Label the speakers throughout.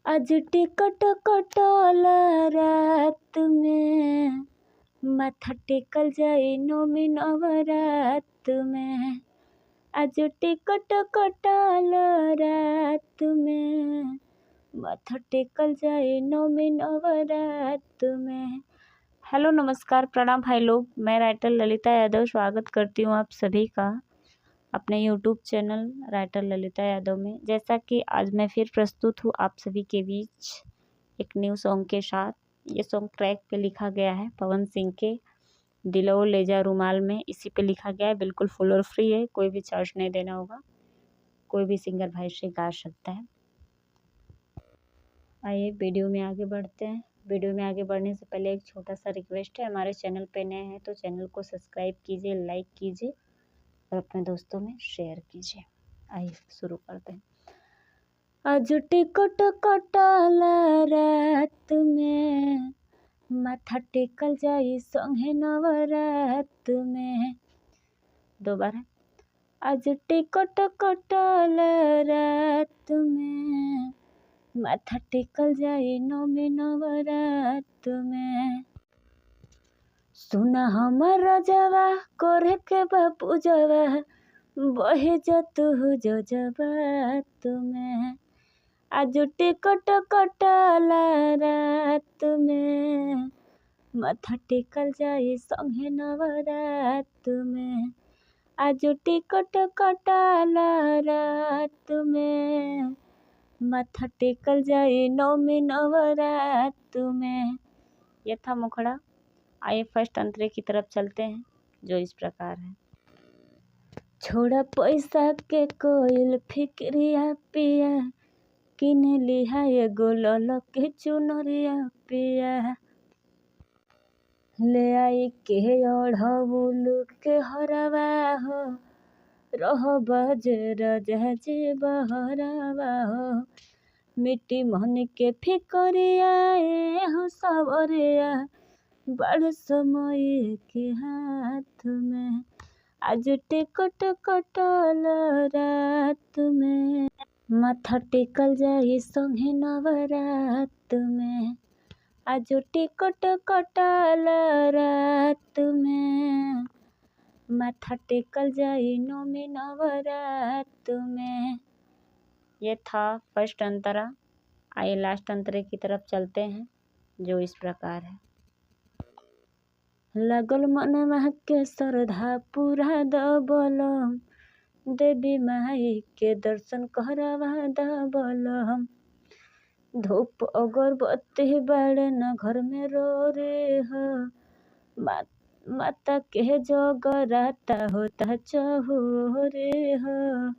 Speaker 1: आज टिकट कटल रात में, माथा टेकल जाई नौमी नवरात में। आज टिकट कटल रात में, माथा टेकल जाई नौमी नवरात में। हेलो नमस्कार प्रणाम भाई लोग, मैं राइटर ललिता यादव स्वागत करती हूँ आप सभी का अपने YouTube channel writer Lalita Yadav में। जैसा कि आज मैं फिर प्रस्तुत हूँ आप सभी के बीच एक न्यू सॉन्ग के साथ। ये सॉन्ग ट्रैक पे लिखा गया है पवन सिंह के दिलो ले जा रुमाल में, इसी पे लिखा गया है। बिल्कुल फुल और फ्री है, कोई भी चार्ज नहीं देना होगा, कोई भी सिंगर भाई से गा सकता है। आइए वीडियो में आगे बढ़ते हैं। वीडियो में आगे बढ़ने से पहले एक छोटा सा रिक्वेस्ट है, हमारे चैनल पे नए हैं तो चैनल को सब्सक्राइब कीजिए, लाइक कीजिए और अपने दोस्तों में शेयर कीजिए। आइए शुरू करते हैं। आज टिकट कटल रात में, माथा टेकल जाई संगे नवरात में। दोबारा। आज टिकट कटल रात में, माथा टेकल जाई नौमी नवरात में। सुना हमर रजवा करे के बापू जवा, बहे जतु जो जबात में। आज टिकट कटल रात में, माथा टेकल जाई संगे नवरात में। आज टिकट कटल रात में, माथा टेकल जाई नौमी नवरात में। यह था मुखड़ा। आइए फर्स्ट अंतरे की तरफ चलते हैं, जो इस प्रकार है। छोड़ा पैसा के कोइल फिक्रिया पिया, किन लिहा ये गोलल के चुनरिया पिया। ले आई के ओढ़ौल के हरवा हो, रह बजे राजा जी बहरवा हो। मिट्टी मन के फिकरिया हो सवरिया, बड़ समय के हाथ में। आज टिकट कटल रात में, माथा टेकल जाई संगे नवरात में। आज टिकट कटल रात में, माथा टेकल जाई नौमी नवरात में। ये था फर्स्ट अंतरा। आइए लास्ट अंतरे की तरफ चलते हैं, जो इस प्रकार है। लगल मनवा के श्रद्धा पूरा दबलम, देवी माई के दर्शन करवा दबलम। धूप अगरबत्ती बड़े न घर में रो रे हो, माता के जगराता होता चहोरे हो।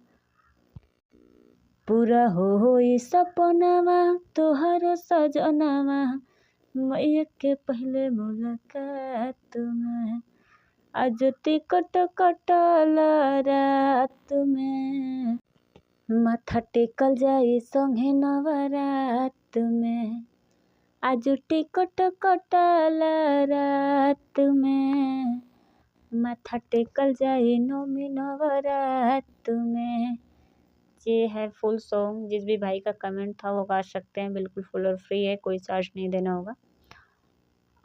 Speaker 1: पूरा हो सपनावा तोहर सजनावा, मैया के पहले मुलाकात में। आज टिकट कटल रात में, माथा टेकल जाई संगे नवरात में। आज टिकट कटल रात में, माथा टेकल जाई नौमी नवरात में। ये है फुल सॉन्ग। जिस भी भाई का कमेंट था वो गा सकते हैं, बिल्कुल फुल और फ्री है, कोई चार्ज नहीं देना होगा।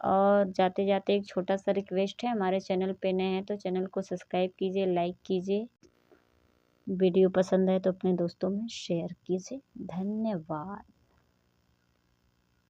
Speaker 1: और जाते जाते एक छोटा सा रिक्वेस्ट है, हमारे चैनल पे नए हैं तो चैनल को सब्सक्राइब कीजिए, लाइक कीजिए। वीडियो पसंद है तो अपने दोस्तों में शेयर कीजिए। धन्यवाद।